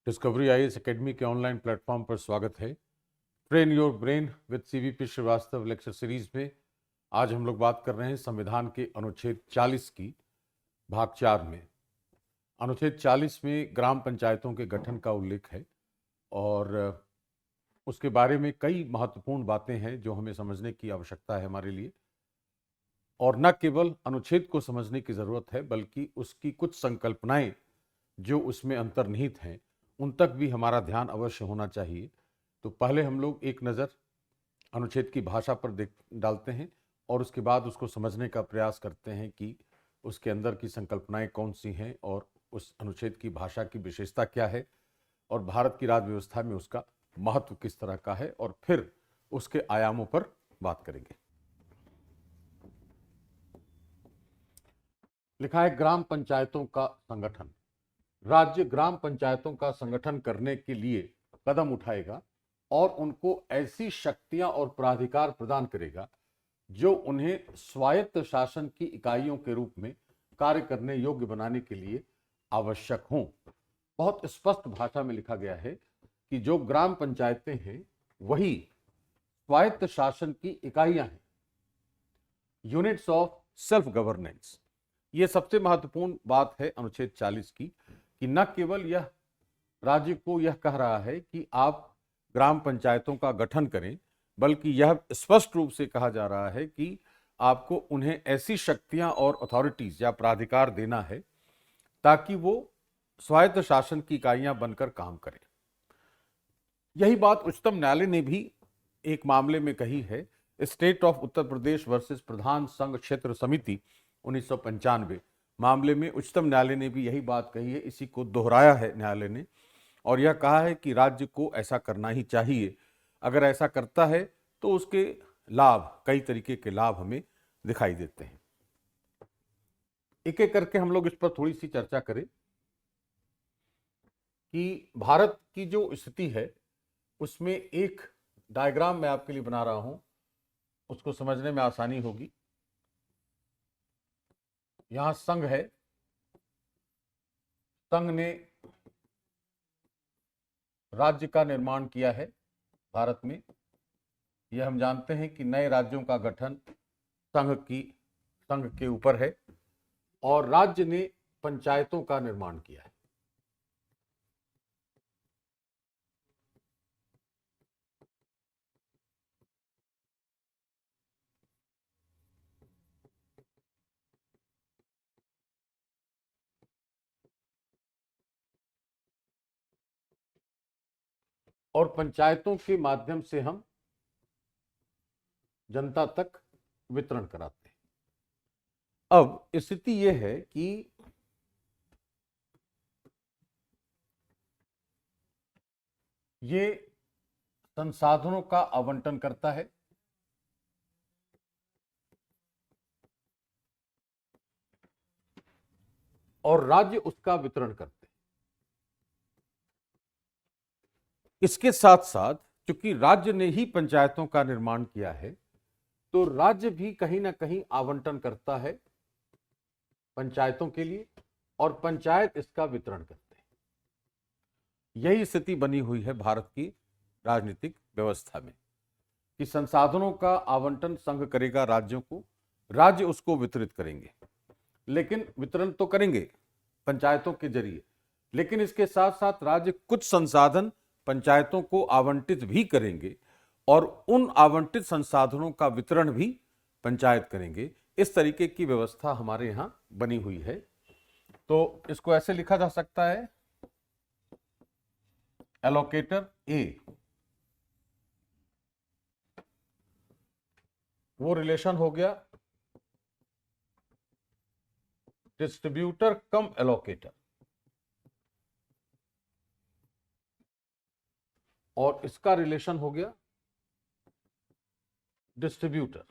Discovery IAS academy के online platform पर स्वागत है। Train your brain with CVP Srivastava lecture series में आज हम लोग बात कर रहे हैं संविधान के अनुच्छेद 40 की भाग 4 में। अनुच्छेद 40 में ग्राम पंचायतों के गठन का उल्लेख है और उसके बारे में कई महत्वपूर्ण बातें हैं जो हमें समझने की आवश्यकता है हमारे लिए। और न केवल अनुच्छेद को समझने की ज़रूरत है बल्कि उसकी कुछ संकल्पनाएं जो उसमें अंतर्निहित हैं उन तक भी हमारा ध्यान अवश्य होना चाहिए। तो पहले हम लोग एक नज़र अनुच्छेद की भाषा पर डालते हैं और उसके बाद उसको समझने का प्रयास करते हैं कि उसके अंदर की संकल्पनाएं कौन सी हैं और उस अनुच्छेद की भाषा की विशेषता क्या है और भारत की राज्य व्यवस्था में उसका महत्व किस तरह का है, और फिर उसके आयामों पर बात करेंगे। लिखा है ग्राम पंचायतों का संगठन। राज्य ग्राम पंचायतों का संगठन करने के लिए कदम उठाएगा और उनको ऐसी शक्तियां और प्राधिकार प्रदान करेगा जो उन्हें स्वायत्त शासन की इकाइयों के रूप में कार्य करने योग्य बनाने के लिए आवश्यक हों। बहुत स्पष्ट भाषा में लिखा गया है कि जो ग्राम पंचायतें हैं वही स्वायत्त शासन की इकाइयां हैं, यूनिट्स ऑफ सेल्फ गवर्नेंस। ये सबसे महत्वपूर्ण बात है अनुच्छेद 40 की कि न केवल यह राज्य को यह कह रहा है कि आप ग्राम पंचायतों का गठन करें, बल्कि यह स्पष्ट रूप से कहा जा रहा है कि आपको उन्हें ऐसी शक्तियां और अथॉरिटीज या प्राधिकार देना है ताकि वो स्वायत्त शासन की इकाइयां बनकर काम करें। यही बात उच्चतम न्यायालय ने भी एक मामले में कही है, state of Uttar Pradesh versus Pradhan Sangh Kshetra समिति 1995 मामले में उच्चतम न्यायालय ने भी यही बात कही है। इसी को दोहराया है न्यायालय ने और यह कहा है कि राज्य को ऐसा करना ही चाहिए। अगर ऐसा करता है तो उसके लाभ, कई तरीके के लाभ हमें दिखाई देते हैं। एक एक करके हम लोग इस पर थोड़ी सी चर्चा करें कि भारत की जो स्थिति है उसमें एक डायग्राम मैं आपके लिए बना रहा हूं, उसको समझने में आसानी होगी। यहां संघ है, संघ ने राज्य का निर्माण किया है भारत में। यह हम जानते हैं कि नए राज्यों का गठन संघ के ऊपर है और राज्य ने पंचायतों का निर्माण किया है। और पंचायतों के माध्यम से हम जनता तक वितरण कराते हैं। अब स्थिति यह है कि ये संसाधनों का आवंटन करता है और राज्य उसका वितरण करते हैं। इसके साथ साथ चूंकि राज्य ने ही पंचायतों का निर्माण किया है तो राज्य भी कहीं ना कहीं आवंटन करता है पंचायतों के लिए और पंचायत इसका वितरण करते हैं। यही स्थिति बनी हुई है भारत की राजनीतिक व्यवस्था में कि संसाधनों का आवंटन संघ करेगा राज्यों को, राज्य उसको वितरित करेंगे, लेकिन वितरण तो करेंगे पंचायतों के जरिए, लेकिन इसके साथ साथ राज्य कुछ संसाधन पंचायतों को आवंटित भी करेंगे और उन आवंटित संसाधनों का वितरण भी पंचायत करेंगे। इस तरीके की व्यवस्था हमारे यहां बनी हुई है। तो इसको ऐसे लिखा जा सकता है, एलोकेटर ए वो रिलेशन हो गया डिस्ट्रीब्यूटर कम एलोकेटर, और इसका रिलेशन हो गया डिस्ट्रीब्यूटर।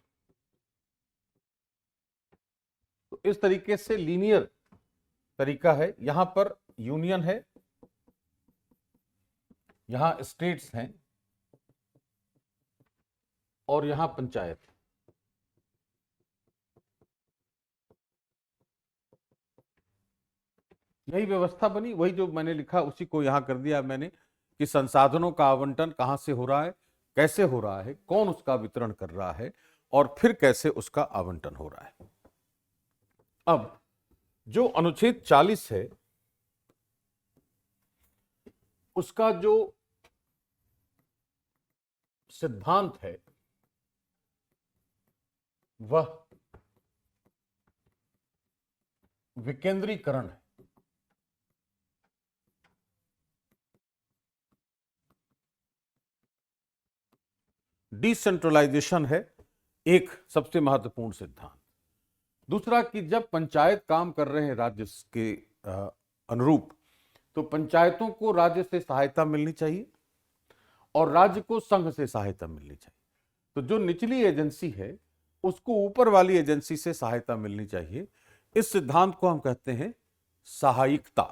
तो इस तरीके से लीनियर तरीका है। यहां पर यूनियन है, यहां स्टेट्स हैं और यहां पंचायत है। यही व्यवस्था बनी, वही जो मैंने लिखा उसी को यहां कर दिया मैंने कि संसाधनों का आवंटन कहां से हो रहा है, कैसे हो रहा है, कौन उसका वितरण कर रहा है और फिर कैसे उसका आवंटन हो रहा है। अब जो अनुच्छेद 40 है उसका जो सिद्धांत है वह विकेंद्रीकरण है। डिसेंट्रलाइजेशन है एक सबसे महत्वपूर्ण सिद्धांत। दूसरा कि जब पंचायत काम कर रहे हैं राज्य के अनुरूप, तो पंचायतों को राज्य से सहायता मिलनी चाहिए और राज्य को संघ से सहायता मिलनी चाहिए। तो जो निचली एजेंसी है उसको ऊपर वाली एजेंसी से सहायता मिलनी चाहिए। इस सिद्धांत को हम कहते हैं सहायिकता।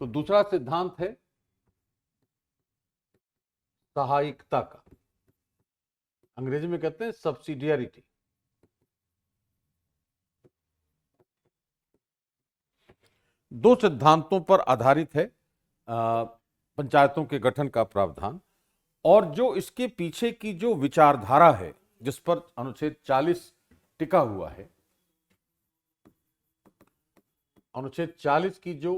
तो दूसरा सिद्धांत है सहायिकता का, अंग्रेजी में कहते हैं सब्सिडियरिटी। दो सिद्धांतों पर आधारित है पंचायतों के गठन का प्रावधान, और जो इसके पीछे की जो विचारधारा है जिस पर अनुच्छेद 40 टिका हुआ है, अनुच्छेद 40 की जो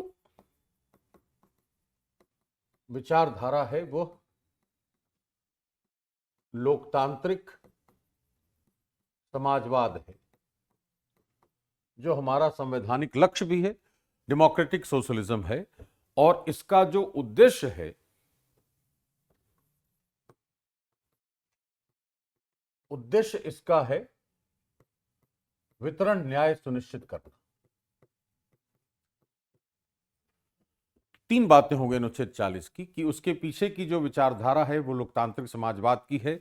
विचारधारा है वो लोकतांत्रिक समाजवाद है, जो हमारा संवैधानिक लक्ष्य भी है, डेमोक्रेटिक सोशलिज्म है। और इसका जो उद्देश्य है, उद्देश्य इसका है वितरण न्याय सुनिश्चित करना। तीन बातें हो गई अनुच्छेद 40 की कि उसके पीछे की जो विचारधारा है वो लोकतांत्रिक समाजवाद की है,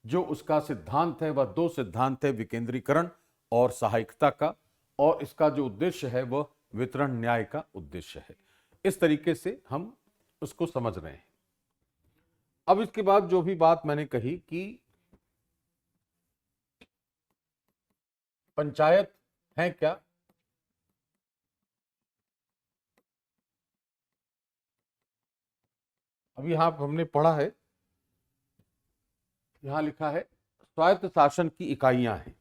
जो उसका सिद्धांत है वह दो सिद्धांत है, विकेंद्रीकरण और सहायिकता का, और इसका जो उद्देश्य है वह वितरण न्याय का उद्देश्य है। इस तरीके से हम उसको समझ रहे हैं। अब इसके बाद जो भी बात मैंने कही कि पंचायत है क्या, अभी यहां हमने पढ़ा है, यहां लिखा है स्वायत्त शासन की इकाइयां हैं।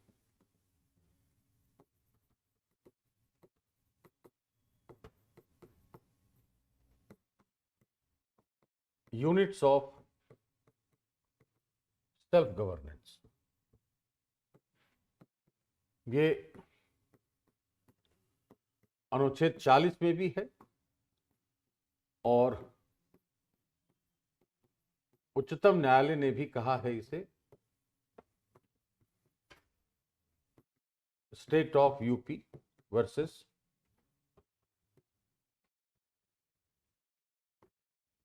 यूनिट्स ऑफ सेल्फ गवर्नेंस, ये अनुच्छेद 40 में भी है और उच्चतम न्यायालय ने भी कहा है इसे state of UP versus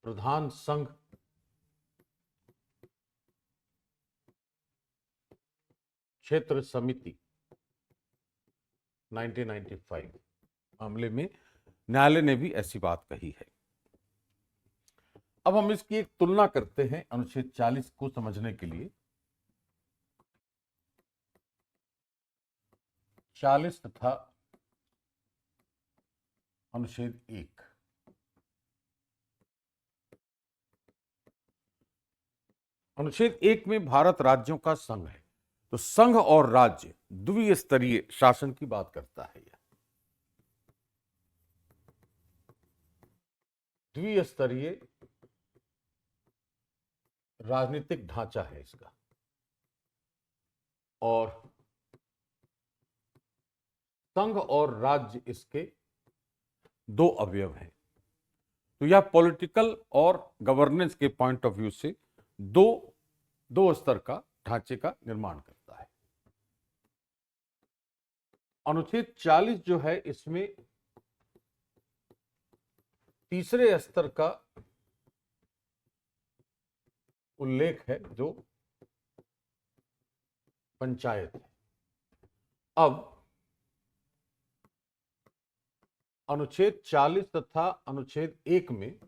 Pradhan Sangh Kshetra समिति 1995 मामले में न्यायालय ने भी ऐसी बात कही है। अब हम इसकी एक तुलना करते हैं अनुच्छेद 40 को समझने के लिए। 40 तथा अनुच्छेद 1। अनुच्छेद 1 में भारत राज्यों का संघ है, तो संघ और राज्य द्विस्तरीय शासन की बात करता है। यह द्विस्तरीय राजनीतिक ढांचा है इसका, और संघ और राज्य इसके दो अवयव हैं। तो यह पॉलिटिकल और गवर्नेंस के पॉइंट ऑफ व्यू से दो स्तर का ढांचे का निर्माण करता है। अनुच्छेद 40 जो है इसमें तीसरे स्तर का उल्लेख है जो पंचायत है। अब अनुच्छेद 40 तथा अनुच्छेद 1 में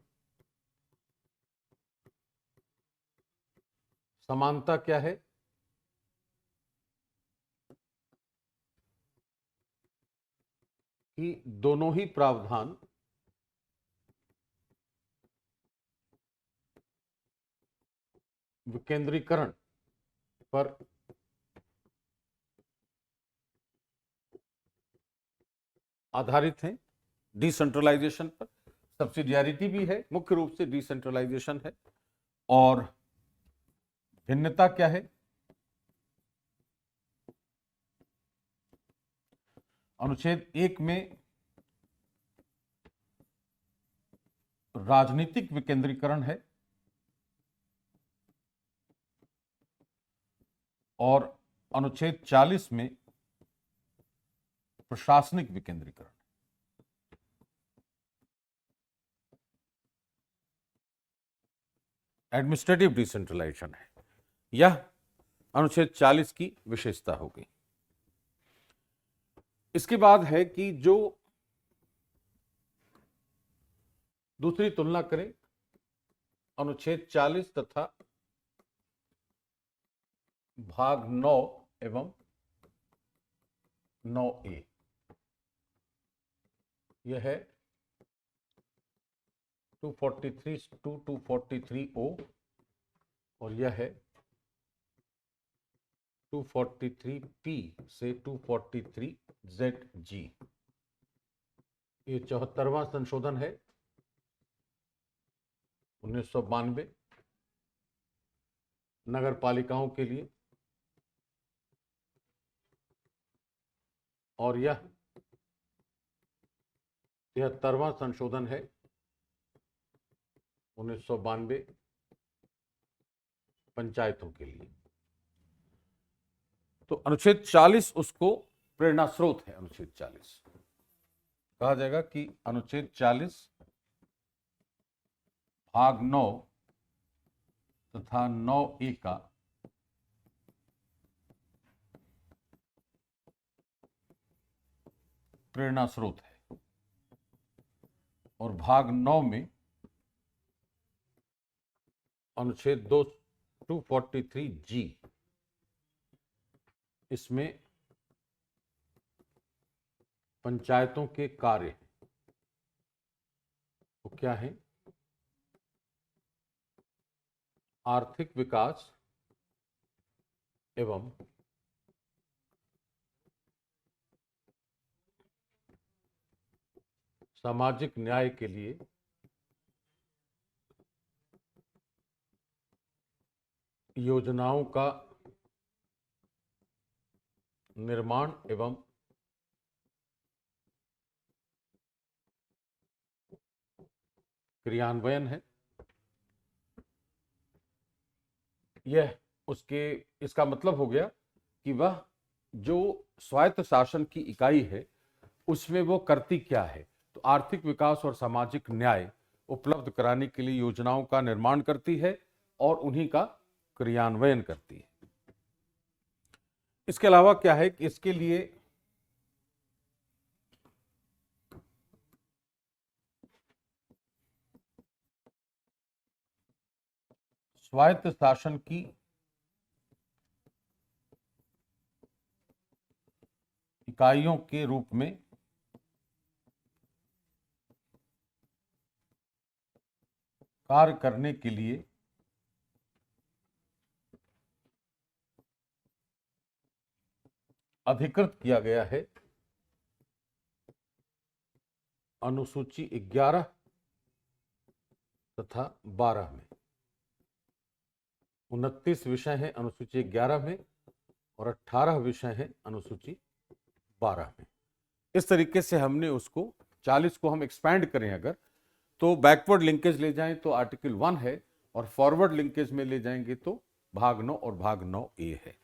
समानता क्या है? कि दोनों ही प्रावधान विकेंद्रीकरण पर आधारित हैं, डिसेंट्रलाइजेशन पर। सब्सिडियरिटी भी है, मुख्य रूप से डिसेंट्रलाइजेशन है। और भिन्नता क्या है? अनुच्छेद 1 में राजनीतिक विकेंद्रीकरण है और अनुच्छेद 40 में प्रशासनिक विकेंद्रीकरण। एडमिनिस्ट्रेटिव डिसेंट्रलाइजेशन है। यह अनुच्छेद 40 की विशेषता होगी। इसके बाद है कि जो दूसरी तुलना करें अनुच्छेद 40 तथा भाग 9 एवं 9A, यह है 243 to 243O और यह है 243P से 243ZG। ये 74वां संशोधन है 1992 नगर पालिकाओं के लिए, और यह 73वां संशोधन है 1992 पंचायतों के लिए। तो अनुच्छेद 40 उसको प्रेरणा स्रोत है। अनुच्छेद 40 कहा जाएगा कि अनुच्छेद 40 भाग 9 तथा 9A का प्रेरणा स्रोत है और भाग 9 में अनुच्छेद 243G, इसमें पंचायतों के कार्य वो क्या है? आर्थिक विकास एवं सामाजिक न्याय के लिए योजनाओं का निर्माण एवं क्रियान्वयन है। यह इसका मतलब हो गया कि वह जो स्वायत्त शासन की इकाई है उसमें वो करती क्या है। तो आर्थिक विकास और सामाजिक न्याय उपलब्ध कराने के लिए योजनाओं का निर्माण करती है और उन्हीं का क्रियान्वयन करती है। इसके अलावा क्या है कि इसके लिए स्वायत्त शासन की इकाइयों के रूप में कार्य करने के लिए अधिकृत किया गया है अनुसूची 11 तथा 12 में। 29 विषय हैं अनुसूची 11 में और 18 विषय हैं अनुसूची 12 में। इस तरीके से हमने उसको 40 को हम एक्सपैंड करें अगर, तो बैकवर्ड लिंकेज ले जाएं तो आर्टिकल 1 है और फॉरवर्ड लिंकेज में ले जाएंगे तो भाग 9 और भाग 9A है।